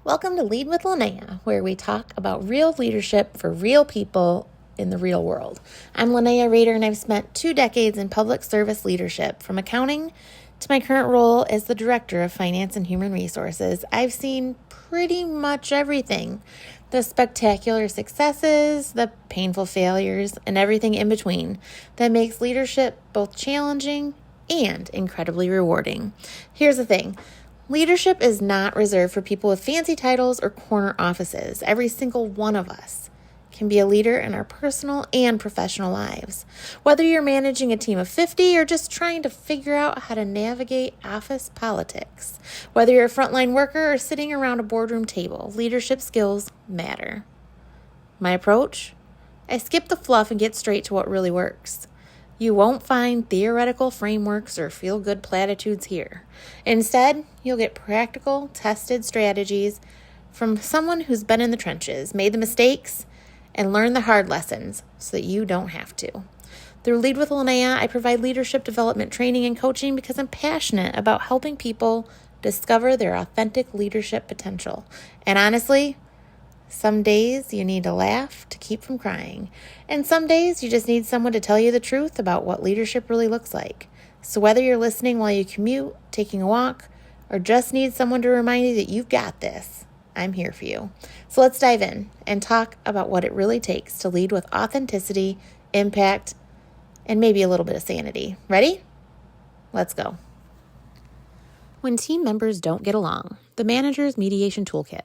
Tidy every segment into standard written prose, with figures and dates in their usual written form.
Welcome to Lead with Linnea, where we talk about real leadership for real people in the real world. I'm Linnea Rader, and I've spent 2 decades in public service leadership. From accounting to my current role as the Director of Finance and Human Resources, I've seen pretty much everything. The spectacular successes, the painful failures, and everything in between that makes leadership both challenging and incredibly rewarding. Here's the thing. Leadership is not reserved for people with fancy titles or corner offices. Every single one of us can be a leader in our personal and professional lives. Whether you're managing a team of 50 or just trying to figure out how to navigate office politics, whether you're a frontline worker or sitting around a boardroom table, leadership skills matter. My approach? I skip the fluff and get straight to what really works. You won't find theoretical frameworks or feel-good platitudes here. Instead, you'll get practical, tested strategies from someone who's been in the trenches, made the mistakes, and learned the hard lessons so that you don't have to. Through Lead with Linnea, I provide leadership development training and coaching because I'm passionate about helping people discover their authentic leadership potential. And honestly, some days you need to laugh to keep from crying, and some days you just need someone to tell you the truth about what leadership really looks like. So whether you're listening while you commute, taking a walk, or just need someone to remind you that you've got this, I'm here for you. So let's dive in and talk about what it really takes to lead with authenticity, impact, and maybe a little bit of sanity. Ready? Let's go. When team members don't get along, the manager's mediation toolkit.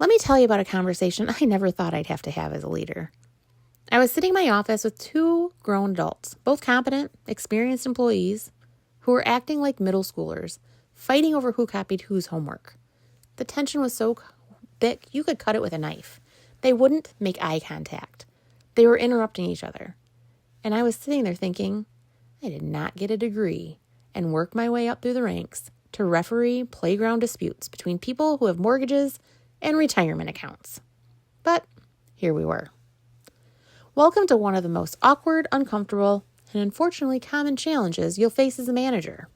Let me tell you about a conversation I never thought I'd have to have as a leader. I was sitting in my office with 2 grown adults, both competent, experienced employees, who were acting like middle schoolers, fighting over who copied whose homework. The tension was so thick you could cut it with a knife. They wouldn't make eye contact. They were interrupting each other. And I was sitting there thinking, I did not get a degree and work my way up through the ranks to referee playground disputes between people who have mortgages and retirement accounts. But here we were. Welcome to one of the most awkward, uncomfortable, and unfortunately common challenges you'll face as a manager.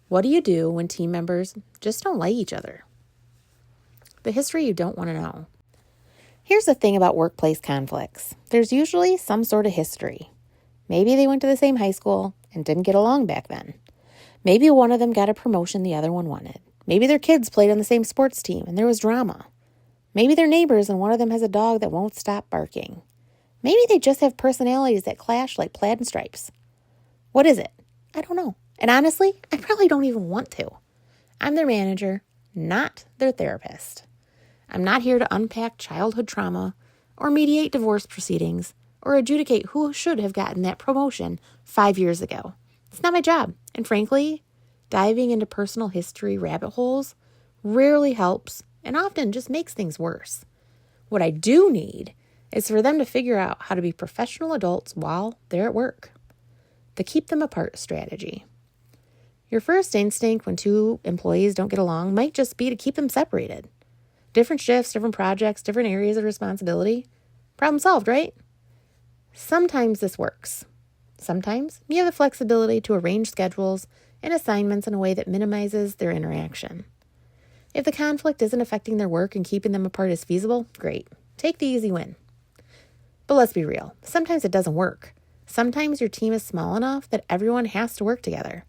What do you do when team members just don't like each other? The history you don't want to know. Here's the thing about workplace conflicts. There's usually some sort of history. Maybe they went to the same high school and didn't get along back then. Maybe one of them got a promotion the other one wanted. Maybe their kids played on the same sports team and there was drama. Maybe they're neighbors and one of them has a dog that won't stop barking. Maybe they just have personalities that clash like plaid and stripes. What is it? I don't know. And honestly, I probably don't even want to. I'm their manager, not their therapist. I'm not here to unpack childhood trauma or mediate divorce proceedings or adjudicate who should have gotten that promotion 5 years ago. It's not my job. And frankly, diving into personal history rabbit holes rarely helps and often just makes things worse. What I do need is for them to figure out how to be professional adults while they're at work. The keep them apart strategy. Your first instinct when 2 employees don't get along might just be to keep them separated. Different shifts, different projects, different areas of responsibility. Problem solved, right? Sometimes this works. Sometimes you have the flexibility to arrange schedules and assignments in a way that minimizes their interaction. If the conflict isn't affecting their work and keeping them apart is feasible, great. Take the easy win. But let's be real. Sometimes it doesn't work. Sometimes your team is small enough that everyone has to work together.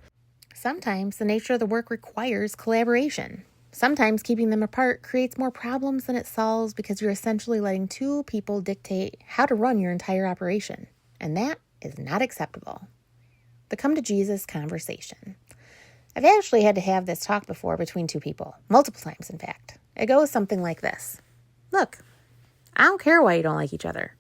Sometimes the nature of the work requires collaboration. Sometimes keeping them apart creates more problems than it solves because you're essentially letting 2 people dictate how to run your entire operation. And that is not acceptable. The come to Jesus conversation. I've actually had to have this talk before between 2 people, multiple times in fact. It goes something like this. Look, I don't care why you don't like each other.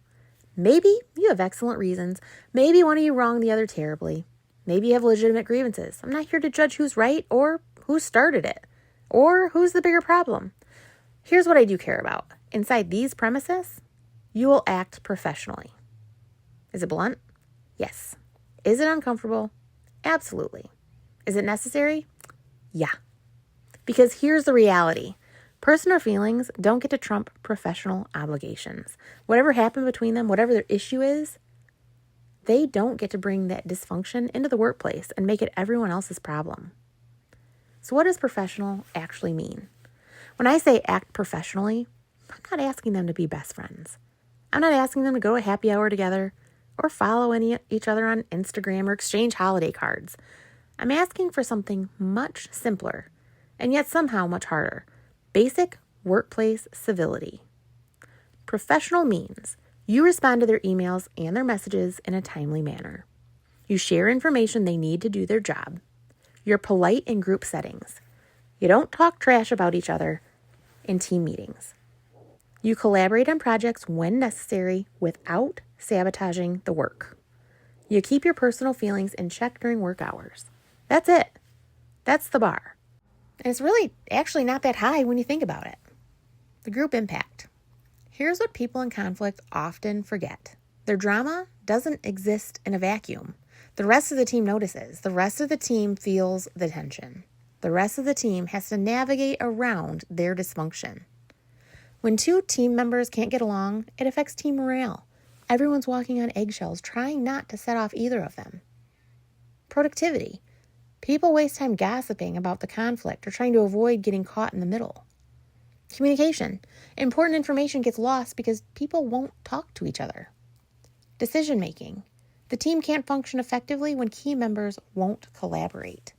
Maybe you have excellent reasons. Maybe one of you wronged the other terribly. Maybe you have legitimate grievances. I'm not here to judge who's right or who started it or who's the bigger problem. Here's what I do care about. Inside these premises, you will act professionally. Is it blunt? Yes. Is it uncomfortable? Absolutely. Is it necessary? Yeah. Because here's the reality. Personal feelings don't get to trump professional obligations. Whatever happened between them, whatever their issue is, they don't get to bring that dysfunction into the workplace and make it everyone else's problem. So what does professional actually mean? When I say act professionally, I'm not asking them to be best friends. I'm not asking them to go to happy hour together or follow each other on Instagram or exchange holiday cards. I'm asking for something much simpler and yet somehow much harder. Basic workplace civility. Professional means you respond to their emails and their messages in a timely manner. You share information they need to do their job. You're polite in group settings. You don't talk trash about each other in team meetings. You collaborate on projects when necessary without sabotaging the work. You keep your personal feelings in check during work hours. That's it. That's the bar. And it's really actually not that high when you think about it. The group impact. Here's what people in conflict often forget. Their drama doesn't exist in a vacuum. The rest of the team notices. The rest of the team feels the tension. The rest of the team has to navigate around their dysfunction. When two team members can't get along, it affects team morale. Everyone's walking on eggshells, trying not to set off either of them. Productivity. People waste time gossiping about the conflict or trying to avoid getting caught in the middle. Communication. Important information gets lost because people won't talk to each other. Decision making. The team can't function effectively when key members won't collaborate.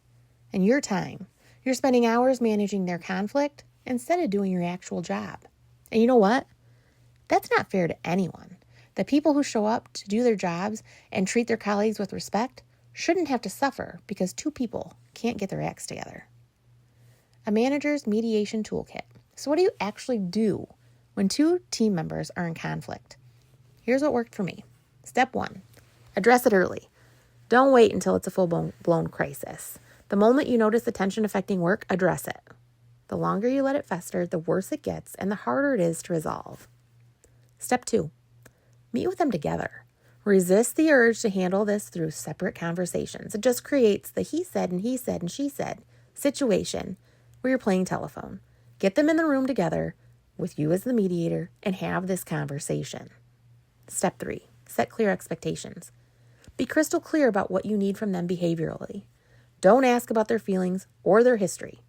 And your time. You're spending hours managing their conflict instead of doing your actual job. And you know what? That's not fair to anyone. The people who show up to do their jobs and treat their colleagues with respect shouldn't have to suffer because two people can't get their acts together. A manager's mediation toolkit. So what do you actually do when two team members are in conflict? Here's what worked for me. Step 1, address it early. Don't wait until it's a full-blown crisis. The moment you notice the tension affecting work, address it. The longer you let it fester, the worse it gets and the harder it is to resolve. Step 2, meet with them together. Resist the urge to handle this through separate conversations. It just creates the he said and she said situation where you're playing telephone. Get them in the room together with you as the mediator and have this conversation. Step 3, set clear expectations. Be crystal clear about what you need from them behaviorally. Don't ask about their feelings or their history.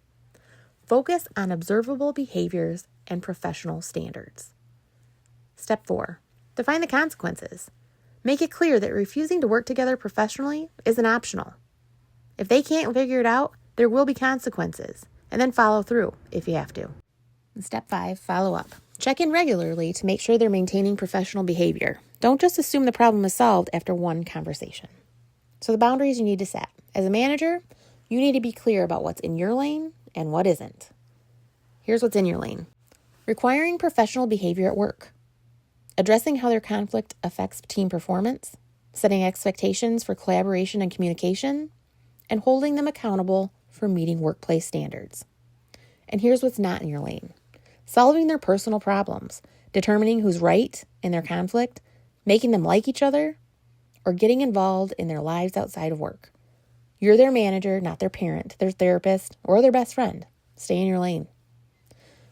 Focus on observable behaviors and professional standards. Step 4, define the consequences. Make it clear that refusing to work together professionally isn't optional. If they can't figure it out, there will be consequences, and then follow through if you have to. And step 5, follow up. Check in regularly to make sure they're maintaining professional behavior. Don't just assume the problem is solved after one conversation. So the boundaries you need to set. As a manager, you need to be clear about what's in your lane and what isn't. Here's what's in your lane. Requiring professional behavior at work. Addressing how their conflict affects team performance. Setting expectations for collaboration and communication. And holding them accountable for meeting workplace standards. And here's what's not in your lane. Solving their personal problems. Determining who's right in their conflict. Making them like each other. Or getting involved in their lives outside of work. You're their manager, not their parent, their therapist, or their best friend. Stay in your lane.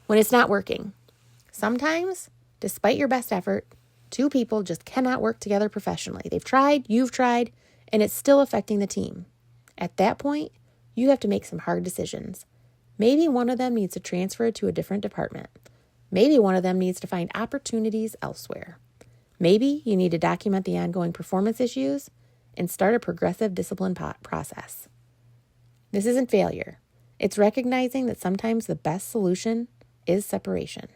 When it's not working. Sometimes, despite your best effort, two people just cannot work together professionally. They've tried, you've tried, and it's still affecting the team. At that point, you have to make some hard decisions. Maybe one of them needs to transfer to a different department. Maybe one of them needs to find opportunities elsewhere. Maybe you need to document the ongoing performance issues and start a progressive discipline process. This isn't failure. It's recognizing that sometimes the best solution is separation.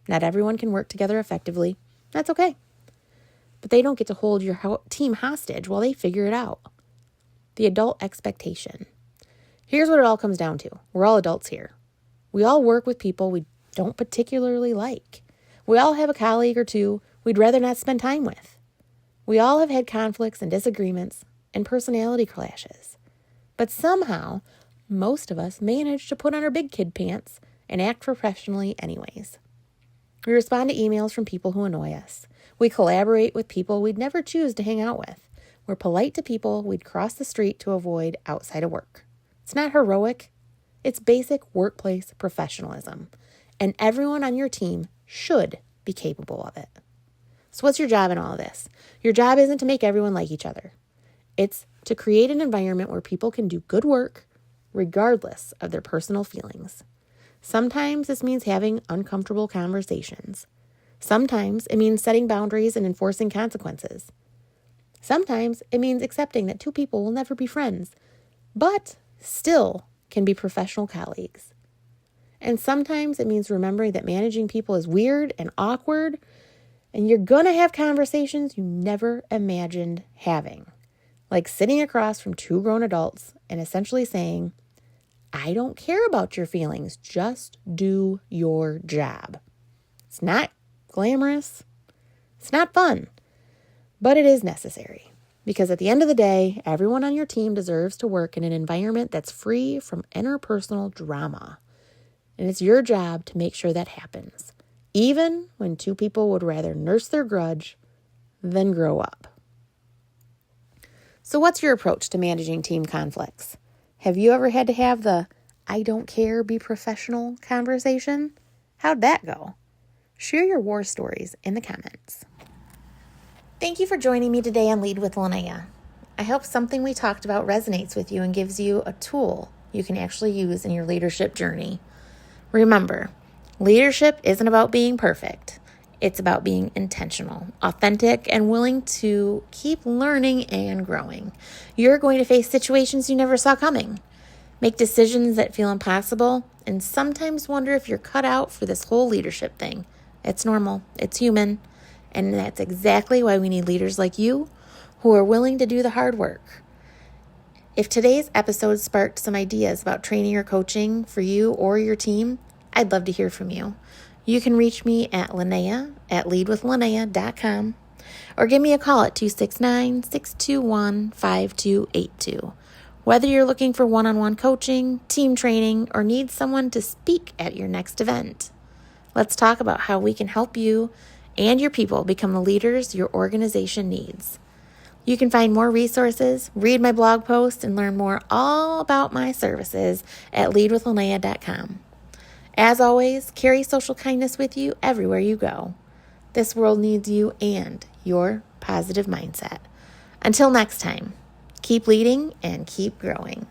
Not everyone can work together effectively. That's okay. But they don't get to hold your team hostage while they figure it out. The adult expectation. Here's what it all comes down to. We're all adults here. We all work with people we don't particularly like. We all have a colleague or two we'd rather not spend time with. We all have had conflicts and disagreements and personality clashes. But somehow, most of us manage to put on our big kid pants and act professionally anyways. We respond to emails from people who annoy us. We collaborate with people we'd never choose to hang out with. We're polite to people we'd cross the street to avoid outside of work. It's not heroic. It's basic workplace professionalism. And everyone on your team should be capable of it. So what's your job in all of this? Your job isn't to make everyone like each other. It's to create an environment where people can do good work regardless of their personal feelings. Sometimes this means having uncomfortable conversations. Sometimes it means setting boundaries and enforcing consequences. Sometimes it means accepting that two people will never be friends, but still can be professional colleagues. And sometimes it means remembering that managing people is weird and awkward, and you're going to have conversations you never imagined having, like sitting across from two grown adults and essentially saying, I don't care about your feelings, just do your job. It's not glamorous, it's not fun, but it is necessary. Because at the end of the day, everyone on your team deserves to work in an environment that's free from interpersonal drama. And it's your job to make sure that happens, even when two people would rather nurse their grudge than grow up. So what's your approach to managing team conflicts? Have you ever had to have the I don't care, be professional conversation? How'd that go? Share your war stories in the comments. Thank you for joining me today on Lead with Linnea. I hope something we talked about resonates with you and gives you a tool you can actually use in your leadership journey. Remember, leadership isn't about being perfect. It's about being intentional, authentic, and willing to keep learning and growing. You're going to face situations you never saw coming, make decisions that feel impossible, and sometimes wonder if you're cut out for this whole leadership thing. It's normal, it's human, and that's exactly why we need leaders like you who are willing to do the hard work. If today's episode sparked some ideas about training or coaching for you or your team, I'd love to hear from you. You can reach me at leadwithlinnea@leadwithlinnea.com or give me a call at 269-621-5282. Whether you're looking for one-on-one coaching, team training, or need someone to speak at your next event, let's talk about how we can help you and your people become the leaders your organization needs. You can find more resources, read my blog post, and learn more all about my services at leadwithlinnea.com. As always, carry social kindness with you everywhere you go. This world needs you and your positive mindset. Until next time, keep leading and keep growing.